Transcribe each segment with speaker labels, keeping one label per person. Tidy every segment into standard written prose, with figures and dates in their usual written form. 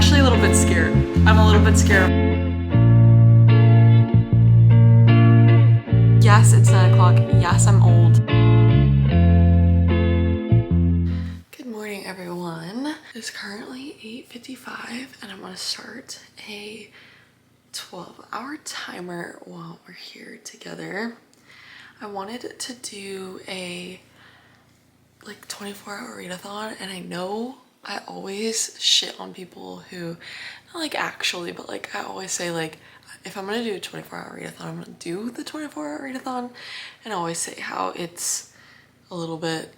Speaker 1: actually a little bit scared. I'm a little bit scared. Yes, it's 9 o'clock. Yes, I'm old. Good morning, everyone. It's currently 8:55 and I'm gonna start a 12-hour timer while we're here together. I wanted to do a like 24-hour read-a-thon, and I know I always shit on people who, not like actually, but like I always say like, if I'm gonna do a 24-hour read-a-thon, I'm gonna do the 24-hour read-a-thon, and I always say how it's a little bit,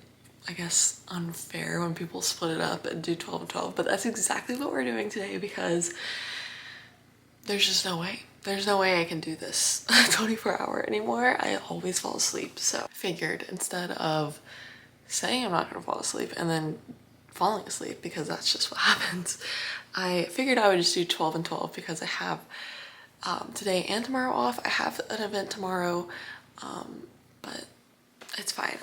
Speaker 1: I guess, unfair when people split it up and do 12 and 12, but that's exactly what we're doing today because there's just no way. There's no way I can do this 24-hour anymore. I always fall asleep, so I figured instead of saying I'm not gonna fall asleep and then falling asleep, because that's just what happens, I figured I would just do 12 and 12 because I have today and tomorrow off. I have an event tomorrow, but it's fine.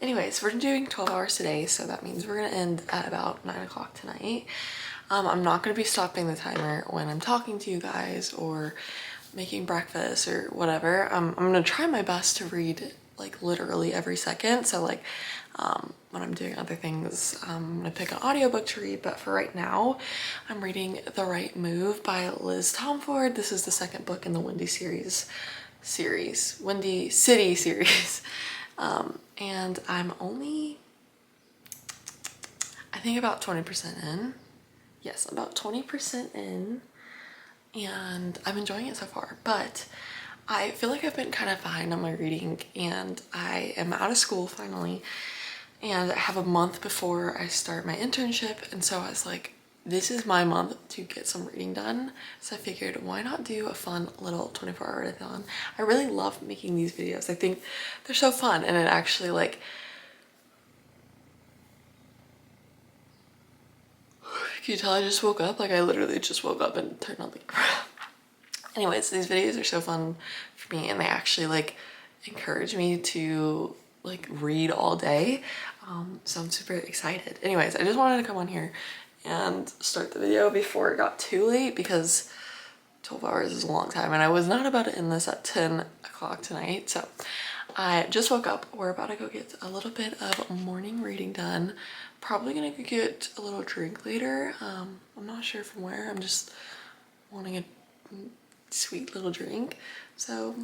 Speaker 1: Anyways, we're doing 12 hours today, so that means we're gonna end at about 9 o'clock tonight. I'm not gonna be stopping the timer when I'm talking to you guys or making breakfast or whatever. I'm gonna try my best to read like literally every second. So like when I'm doing other things, I'm gonna pick an audiobook to read, but for right now, I'm reading The Right Move by Liz Tomford. This is the second book in the Windy City series. And I'm only, I think about 20% in. Yes, about 20% in, and I'm enjoying it so far, but I feel like I've been kind of behind on my reading, and I am out of school finally, and I have a month before I start my internship, and so I was like, this is my month to get some reading done. So I figured, why not do a fun little 24-hour readathon? I really love making these videos. I think they're so fun, and it actually like, can you tell I just woke up? Like I literally just woke up and turned on the camera. Anyways, these videos are so fun for me, and they actually like encourage me to like read all day. So I'm super excited. Anyways, I just wanted to come on here and start the video before it got too late, because 12 hours is a long time, and I was not about to end this at 10 o'clock tonight. So I just woke up. We're about to go get a little bit of morning reading done. Probably gonna go get a little drink later. I'm not sure from where. I'm just wanting a sweet little drink. So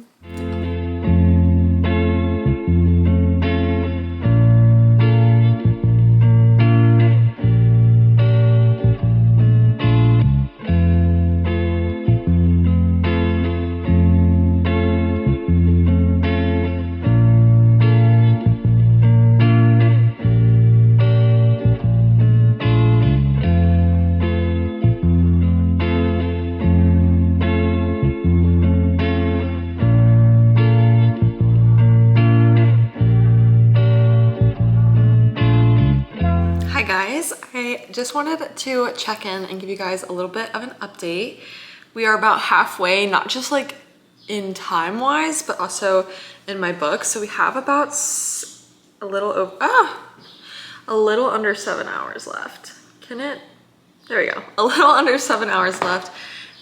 Speaker 1: I just wanted to check in and give you guys a little bit of an update. We are about halfway, not just like in time wise, but also in my book. So we have about a little under 7 hours left. There we go. A little under 7 hours left.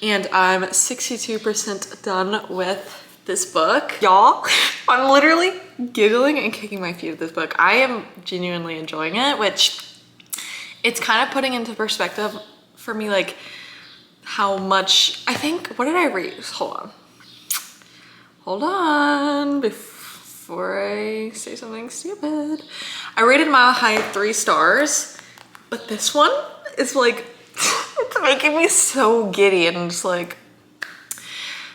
Speaker 1: And I'm 62% done with this book. Y'all, I'm literally giggling and kicking my feet at this book. I am genuinely enjoying it, which it's kind of putting into perspective for me, like how much, I think, what did I read? Hold on, before I say something stupid. I rated Mile High 3 stars, but this one is like, it's making me so giddy, and I'm just like,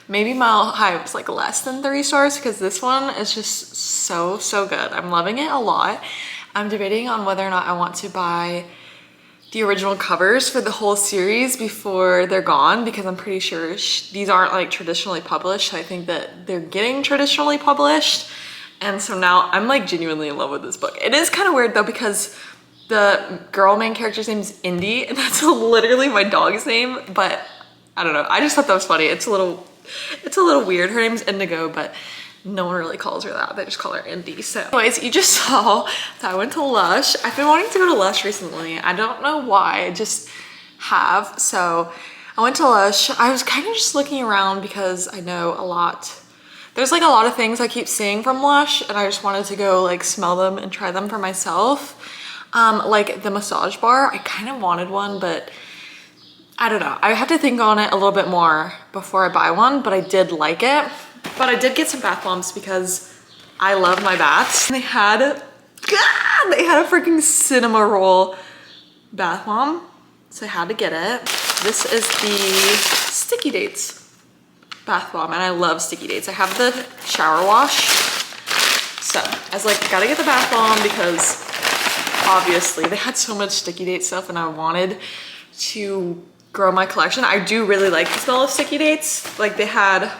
Speaker 1: maybe Mile High was like less than 3 stars, because this one is just so good. I'm loving it a lot. I'm debating on whether or not I want to buy the original covers for the whole series before they're gone, because I'm pretty sure these aren't like traditionally published. So I think that they're getting traditionally published. And so now I'm like genuinely in love with this book. It is kind of weird though, because the girl main character's name is Indy, and that's literally my dog's name, but I don't know. I just thought that was funny. It's a little weird. Her name's Indigo, but no one really calls her that. They just call her Indy. So anyways, you just saw that I went to Lush. I've been wanting to go to Lush recently. I don't know why. have. So I went to Lush. I was kind of just looking around because I know there's like a lot of things I keep seeing from Lush, and I just wanted to go like smell them and try them for myself. Like the massage bar, I kind of wanted one, but I don't know. I have to think on it a little bit more before I buy one, but I did like it. But I did get some bath bombs because I love my baths. They had a freaking cinema roll bath bomb, so I had to get it. This is the Sticky Dates bath bomb, and I love Sticky Dates. I have the shower wash, so I was like, gotta get the bath bomb because obviously they had so much Sticky Date stuff, and I wanted to grow my collection. I do really like the smell of Sticky Dates. Like they had,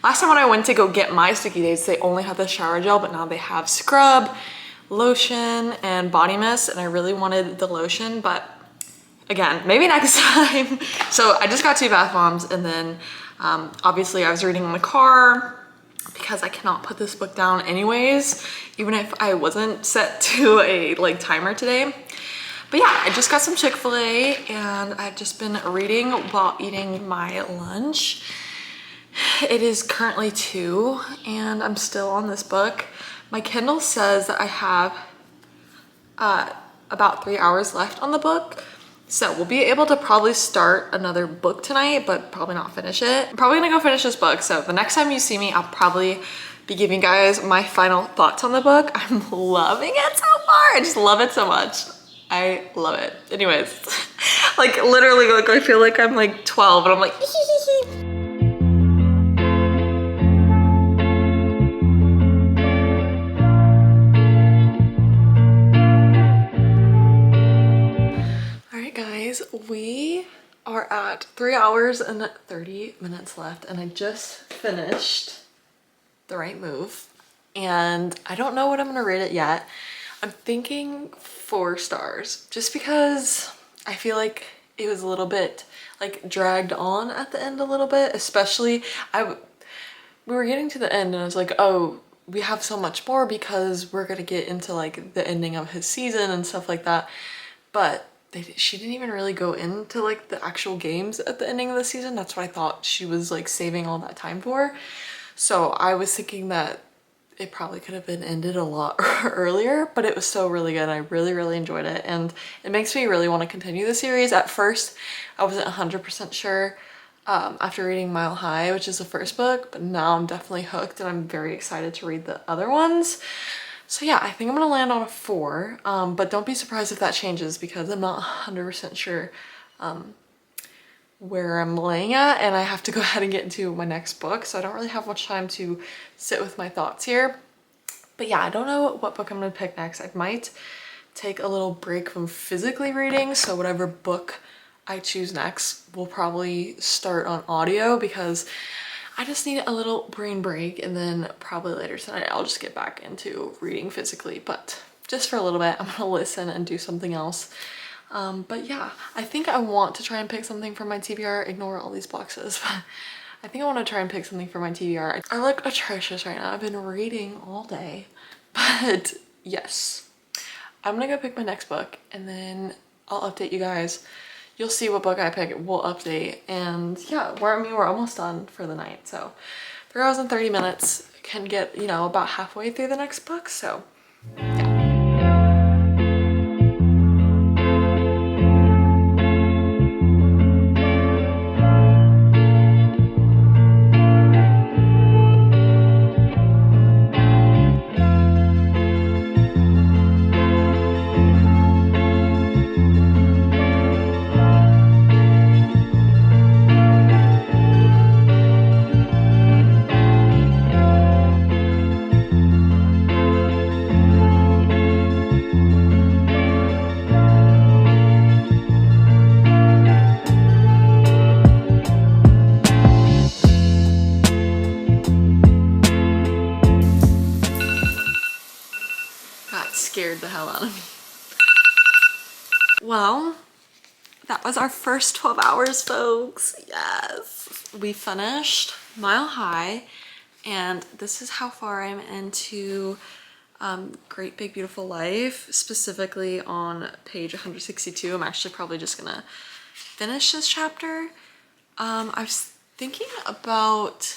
Speaker 1: last time when I went to go get my Sticky Dates, they only had the shower gel, but now they have scrub, lotion, and body mist, and I really wanted the lotion, but again, maybe next time. So I just got 2 bath bombs, and then obviously I was reading in the car because I cannot put this book down anyways, even if I wasn't set to a like timer today. But yeah, I just got some Chick-fil-A, and I've just been reading while eating my lunch. It is currently 2, and I'm still on this book. My Kindle says that I have about 3 hours left on the book. So we'll be able to probably start another book tonight, but probably not finish it. I'm probably gonna go finish this book. So the next time you see me, I'll probably be giving you guys my final thoughts on the book. I'm loving it so far. I just love it so much. I love it. Anyways, like literally, like I feel like I'm like 12 and I'm like, all right guys, we are at 3 hours and 30 minutes left, and I just finished The Right Move, and I don't know what I'm gonna rate it yet. I'm thinking 4 stars, just because I feel like it was a little bit like dragged on at the end a little bit, especially we were getting to the end and I was like, oh, we have so much more because we're gonna get into like the ending of his season and stuff like that. But she didn't even really go into like the actual games at the ending of the season. That's what I thought she was like saving all that time for. So I was thinking that it probably could have been ended a lot earlier, but it was so really good. I really, really enjoyed it, and it makes me really want to continue the series. At first, I wasn't 100% sure after reading Mile High, which is the first book, but now I'm definitely hooked and I'm very excited to read the other ones. So yeah, I think I'm gonna land on a 4, but don't be surprised if that changes because I'm not 100% sure where I'm laying at, and I have to go ahead and get into my next book, so I don't really have much time to sit with my thoughts here. But yeah, I don't know what book I'm gonna pick next. I might take a little break from physically reading, so whatever book I choose next will probably start on audio because I just need a little brain break, and then probably later tonight I'll just get back into reading physically. But just for a little bit, I'm gonna listen and do something else. But yeah, I think I want to try and pick something from my TBR. Ignore all these boxes, but I think I want to try and pick something from my TBR. I look atrocious right now. I've been reading all day, but yes, I'm gonna go pick my next book, and then I'll update you guys. You'll see what book I pick, we'll update, and yeah, we're almost done for the night. So 3 hours and 30 minutes can get, you know, about halfway through the next book, so yeah. Scared the hell out of me. Well, that was our first 12 hours, folks. Yes, we finished Mile High, and this is how far I'm into Great Big Beautiful Life, specifically on page 162. I'm actually probably just gonna finish this chapter. I was thinking about,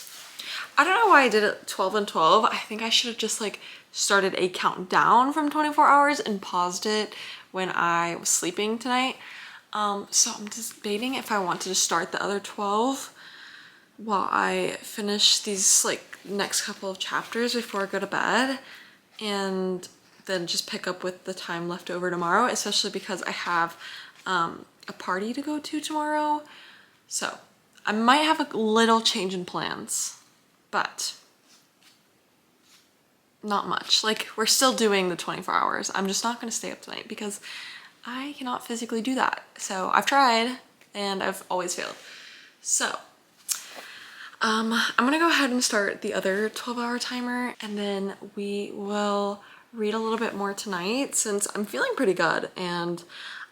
Speaker 1: I don't know why I did it 12 and 12. I think I should have just like started a countdown from 24 hours and paused it when I was sleeping tonight. So I'm just debating if I wanted to start the other 12 while I finish these like next couple of chapters before I go to bed, and then just pick up with the time left over tomorrow, especially because I have a party to go to tomorrow. So I might have a little change in plans, but not much. Like, we're still doing the 24 hours. I'm just not gonna stay up tonight because I cannot physically do that. So I've tried and I've always failed. So I'm gonna go ahead and start the other 12-hour timer, and then we will read a little bit more tonight since I'm feeling pretty good and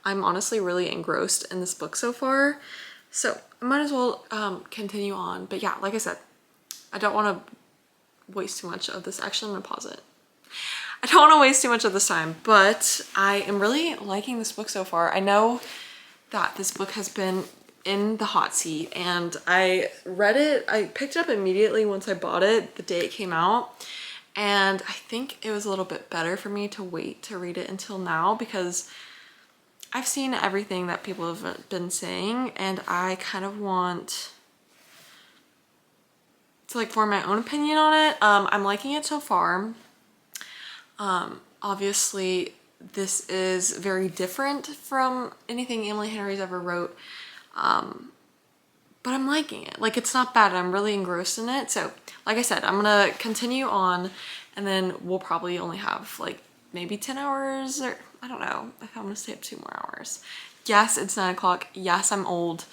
Speaker 1: I'm honestly really engrossed in this book so far. So I might as well continue on. But yeah, like I said, I don't want to waste too much of this. Actually, I'm gonna pause it. I don't want to waste too much of this time, but I am really liking this book so far. I know that this book has been in the hot seat, and I read it, I picked it up immediately once I bought it the day it came out, and I think it was a little bit better for me to wait to read it until now because I've seen everything that people have been saying, and I kind of want to like form my own opinion on it. I'm liking it so far. Obviously this is very different from anything Emily Henry's ever wrote, but I'm liking it. Like, it's not bad. I'm really engrossed in it. So like I said, I'm gonna continue on, and then we'll probably only have like maybe 10 hours, or I don't know if I'm gonna stay up 2 more hours. Yes, it's 9 o'clock. Yes, I'm old.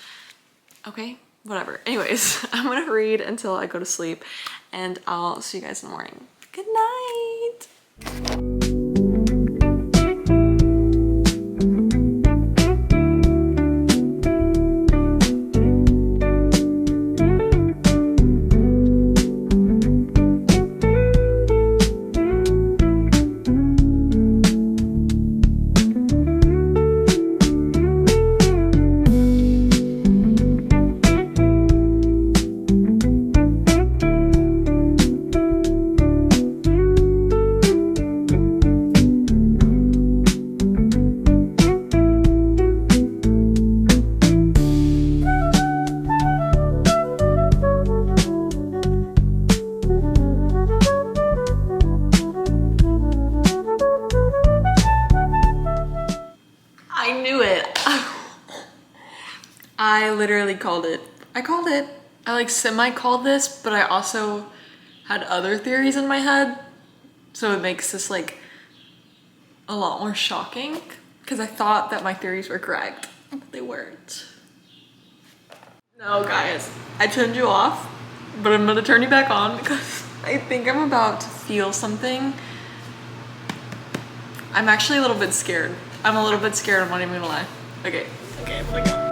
Speaker 1: Okay, whatever. Anyways, I'm gonna read until I go to sleep, and I'll see you guys in the morning. Good night. I literally called it. I called it. I like semi-called this, but I also had other theories in my head. So it makes this like a lot more shocking because I thought that my theories were correct, but they weren't. No, guys, I turned you off, but I'm gonna turn you back on because I think I'm about to feel something. I'm actually a little bit scared. I'm a little bit scared, I'm not even gonna lie. Okay, I'm gonna go.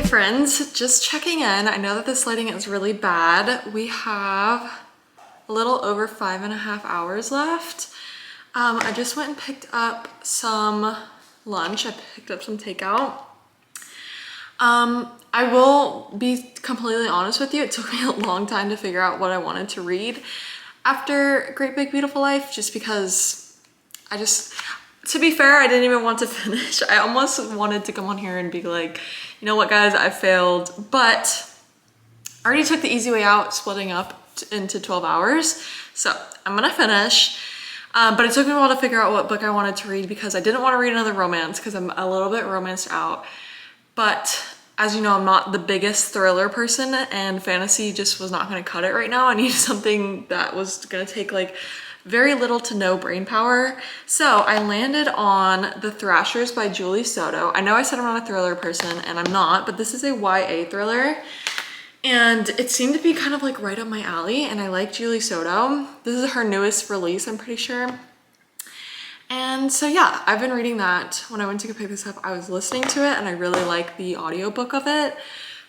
Speaker 1: Friends, just checking in. I know that this lighting is really bad. We have a little over 5.5 hours left. I just went and picked up some lunch. I picked up some takeout. I will be completely honest with you. It took me a long time to figure out what I wanted to read after Great Big Beautiful Life, just because to be fair, I didn't even want to finish. I almost wanted to come on here and be like, you know what guys, I failed, but I already took the easy way out, splitting up into 12 hours. So I'm gonna finish, but it took me a while to figure out what book I wanted to read because I didn't want to read another romance because I'm a little bit romanced out. But As you know, I'm not the biggest thriller person, and fantasy just was not going to cut it right now. I needed something that was going to take like very little to no brain power. So I landed on The Thrashers by Julie Soto. I know I said I'm not a thriller person, and I'm not, but this is a YA thriller. And it seemed to be kind of like right up my alley, and I like Julie Soto. This is her newest release, I'm pretty sure. And so yeah, I've been reading that. When I went to go pick this up, I was listening to it and I really like the audiobook of it.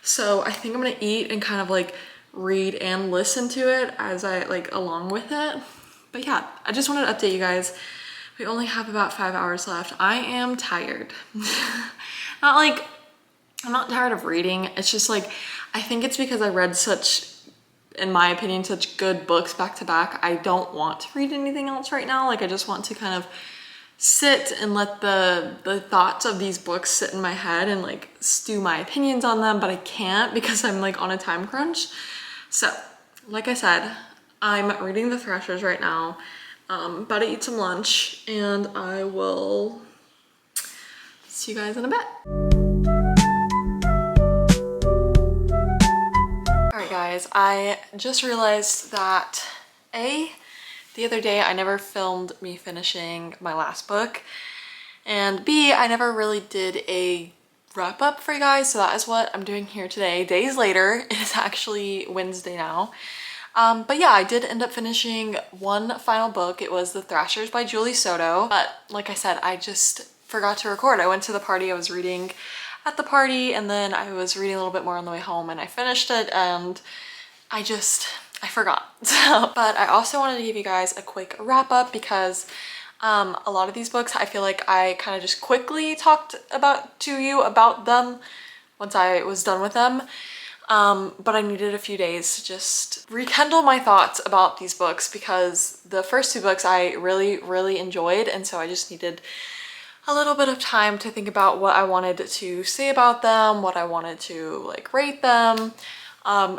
Speaker 1: So I think I'm gonna eat and kind of like read and listen to it as I like along with it. But yeah, I just wanted to update you guys. We only have about 5 hours left. I am tired. Not like, I'm not tired of reading. It's just like, I think it's because I read such, in my opinion, such good books back to back. I don't want to read anything else right now. Like I just want to kind of sit and let the thoughts of these books sit in my head and like stew my opinions on them, but I can't because I'm like on a time crunch. So like I said, I'm reading The Thrashers right now. About to eat some lunch, and I will see you guys in a bit. All right guys, I just realized that the other day I never filmed me finishing my last book, and B, I never really did a wrap up for you guys, so that is what I'm doing here today. Days later, it is actually Wednesday now. But yeah, I did end up finishing one final book. It was The Thrashers by Julie Soto, but like I said, I just forgot to record. I went to the party, I was reading at the party, and then I was reading a little bit more on the way home, and I finished it, and I forgot. So, but I also wanted to give you guys a quick wrap up because a lot of these books, I feel like I kind of just quickly talked to you about them once I was done with them. But I needed a few days to just rekindle my thoughts about these books because the first two books I really, really enjoyed, and so I just needed a little bit of time to think about what I wanted to say about them, what I wanted to like rate them.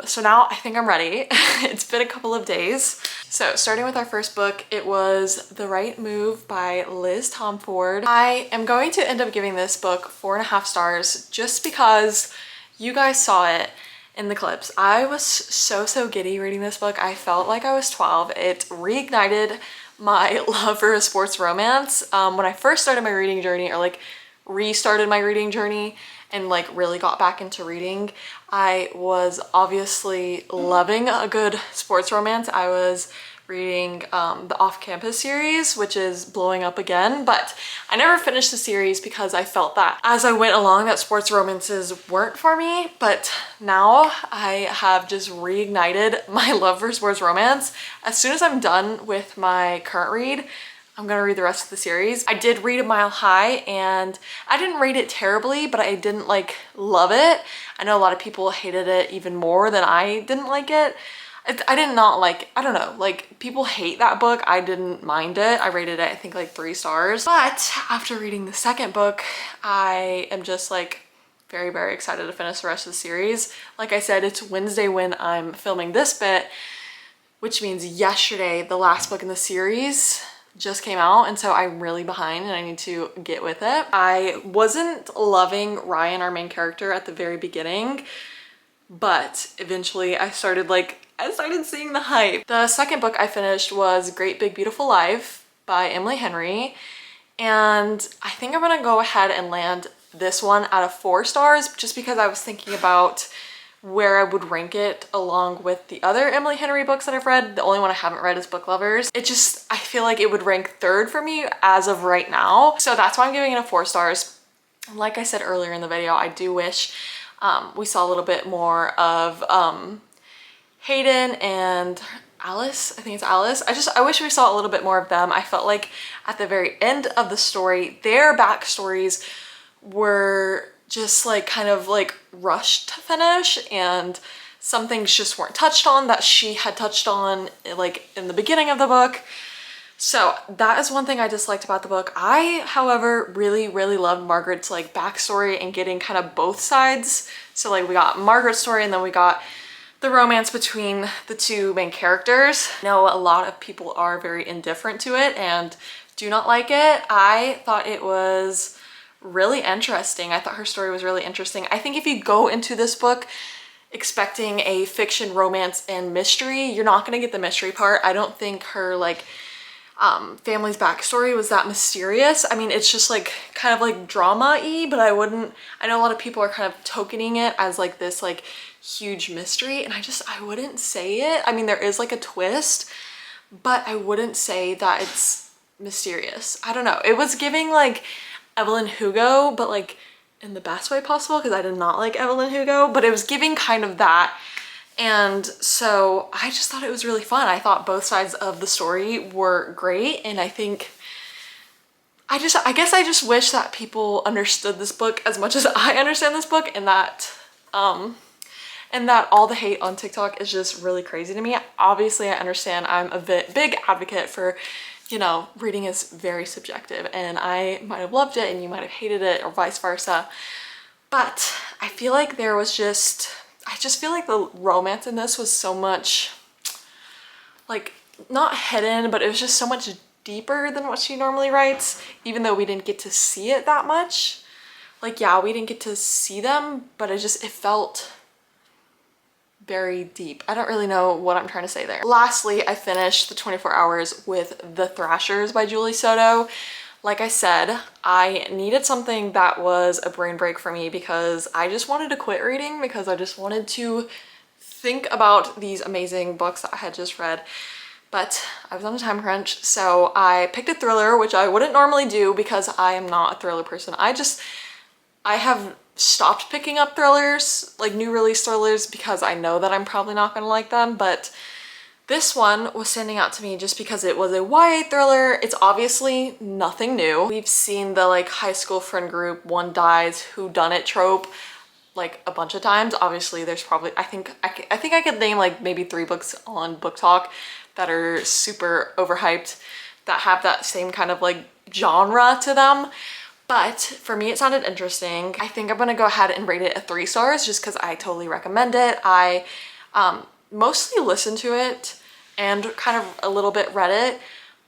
Speaker 1: So now I think I'm ready. It's been a couple of days. So starting with our first book, it was The Right Move by Liz Tomford. I am going to end up giving this book 4.5 stars just because you guys saw it in the clips. I was so giddy reading this book. I felt like I was 12. It reignited my love for a sports romance. When I first started my reading journey, or like restarted my reading journey and like really got back into reading, I was obviously loving a good sports romance. I was reading the Off-Campus series, which is blowing up again, but I never finished the series because I felt that as I went along that sports romances weren't for me. But now I have just reignited my love for sports romance. As soon as I'm done with my current read, I'm gonna read the rest of the series. I did read A Mile High, and I didn't rate it terribly, but I didn't like love it. I know a lot of people hated it even more than I didn't like it. I did not like, I don't know, like people hate that book. I didn't mind it. I rated it, I think like 3 stars. But after reading the second book, I am just like very excited to finish the rest of the series. Like I said, it's Wednesday when I'm filming this bit, which means yesterday, the last book in the series just came out, and so I'm really behind and I need to get with it. I wasn't loving Ryan, our main character, at the very beginning, but eventually I started seeing the hype. The second book I finished was Great Big Beautiful Life by Emily Henry, and I think I'm gonna go ahead and land this one out of 4 stars just because I was thinking about where I would rank it along with the other Emily Henry books that I've read. The only one I haven't read is Book Lovers. I feel like it would rank 3rd for me as of right now. So that's why I'm giving it a 4 stars. Like I said earlier in the video, I do wish we saw a little bit more of Hayden and Alice. I think it's Alice. I wish we saw a little bit more of them. I felt like at the very end of the story, their backstories were just like kind of like rushed to finish, and some things just weren't touched on that she had touched on like in the beginning of the book. So that is one thing I disliked about the book. I, however, really loved Margaret's like backstory and getting kind of both sides. So like we got Margaret's story, and then we got the romance between the 2 main characters. I know a lot of people are very indifferent to it and do not like it. I thought it was really interesting. I thought her story was really interesting. I think if you go into this book expecting a fiction, romance, and mystery, you're not gonna get the mystery part. I don't think her like family's backstory was that mysterious. I mean, it's just like kind of like drama-y, but I know a lot of people are kind of tokening it as like this like huge mystery, and I wouldn't say it. I mean, there is like a twist, but I wouldn't say that it's mysterious. I don't know. It was giving like Evelyn Hugo, but like in the best way possible, because I did not like Evelyn Hugo, but it was giving kind of that. And so I just thought it was really fun. I thought both sides of the story were great, and I think I guess I just wish that people understood this book as much as I understand this book, and that all the hate on TikTok is just really crazy to me. Obviously, I understand. I'm a big advocate for, you know, reading is very subjective, and I might have loved it and you might have hated it, or vice versa. But I feel like I just feel like the romance in this was so much, like, not hidden, but it was just so much deeper than what she normally writes, even though we didn't get to see it that much. Like, yeah, we didn't get to see them, but it felt very deep. I don't really know what I'm trying to say there. Lastly, I finished the 24 Hours with The Thrashers by Julie Soto. Like I said, I needed something that was a brain break for me, because I just wanted to quit reading, because I just wanted to think about these amazing books that I had just read. But I was on a time crunch, so I picked a thriller, which I wouldn't normally do because I am not a thriller person. I have stopped picking up thrillers, like new release thrillers, because I know that I'm probably not gonna like them, but this one was standing out to me just because it was a YA thriller. It's obviously nothing new. We've seen the like high school friend group, one dies, whodunit trope like a bunch of times. Obviously there's probably, I think I could name like maybe 3 books on Book Talk that are super overhyped that have that same kind of like genre to them. But for me, it sounded interesting. I think I'm gonna go ahead and rate it a 3 stars just because I totally recommend it. I mostly listened to it and kind of a little bit read it,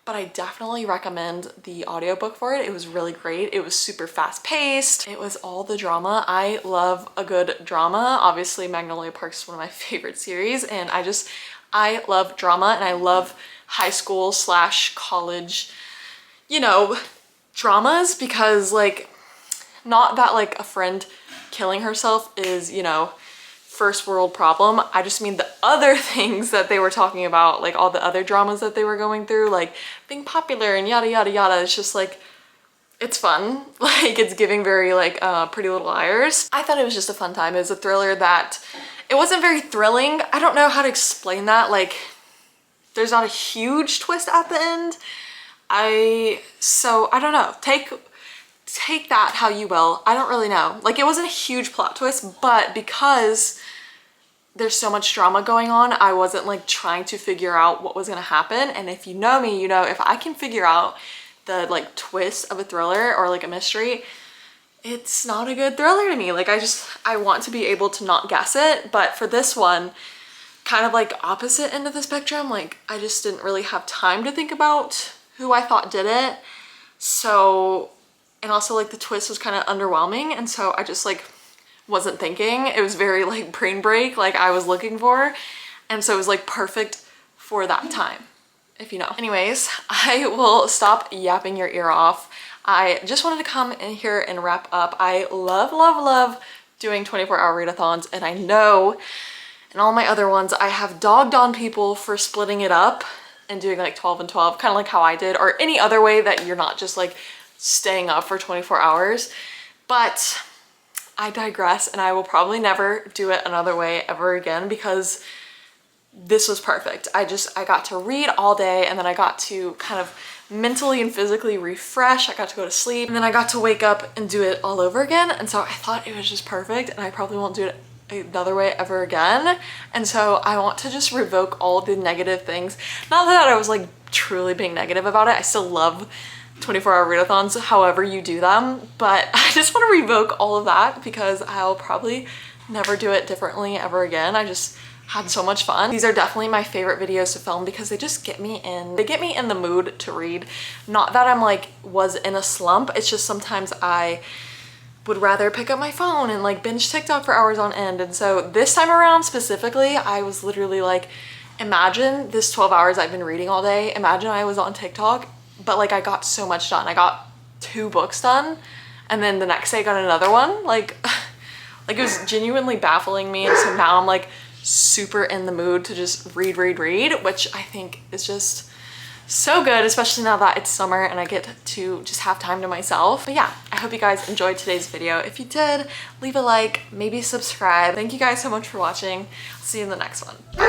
Speaker 1: but I definitely recommend the audiobook for it. It was really great. It was super fast paced. It was all the drama. I love a good drama. Obviously, Magnolia Park is one of my favorite series, and I love drama, and I love high school / college, you know, dramas, because like, not that like a friend killing herself is, you know, first world problem. I just mean the other things that they were talking about, like all the other dramas that they were going through, like being popular and yada yada yada. It's just like, it's fun. Like, it's giving very like Pretty Little Liars. I thought it was just a fun time. It was a thriller that, it wasn't very thrilling. I don't know how to explain that. Like, there's not a huge twist at the end. So I don't know. Take that how you will. I don't really know. Like, it wasn't a huge plot twist, but because there's so much drama going on, I wasn't like trying to figure out what was gonna happen. And if you know me, you know, if I can figure out the like twist of a thriller or like a mystery, it's not a good thriller to me. Like, I want to be able to not guess it. But for this one, kind of like opposite end of the spectrum, like I just didn't really have time to think about who I thought did it. So, and also like the twist was kind of underwhelming, and so I just like wasn't thinking. It was very like brain break like I was looking for, and so it was like perfect for that time, if you know. Anyways, I will stop yapping your ear off. I just wanted to come in here and wrap up. I love doing 24-hour read-a-thons, and I know in all my other ones I have dogged on people for splitting it up and doing like 12 and 12, kind of like how I did, or any other way that you're not just like staying up for 24 hours. But I digress, and I will probably never do it another way ever again, because this was perfect. I got to read all day, and then I got to kind of mentally and physically refresh. I got to go to sleep, and then I got to wake up and do it all over again. And so I thought it was just perfect, and I probably won't do it another way ever again. And so I want to just revoke all the negative things. Not that I was like truly being negative about it. I still love 24-hour read-a-thons, however you do them, but I just want to revoke all of that because I'll probably never do it differently ever again. I just had so much fun. These are definitely my favorite videos to film because they just get me in, they get me in the mood to read. Not that I'm like was in a slump, it's just sometimes I would rather pick up my phone and like binge TikTok for hours on end. And so this time around specifically, I was literally like, imagine this 12 hours I've been reading all day. Imagine I was on TikTok, but like I got so much done. I got 2 books done and then the next day I got another one. Like it was genuinely baffling me. And so now I'm like super in the mood to just read, which I think is just so good, especially now that it's summer and I get to just have time to myself. But yeah, I hope you guys enjoyed today's video. If you did, leave a like, maybe subscribe. Thank you guys so much for watching. I'll see you in the next one.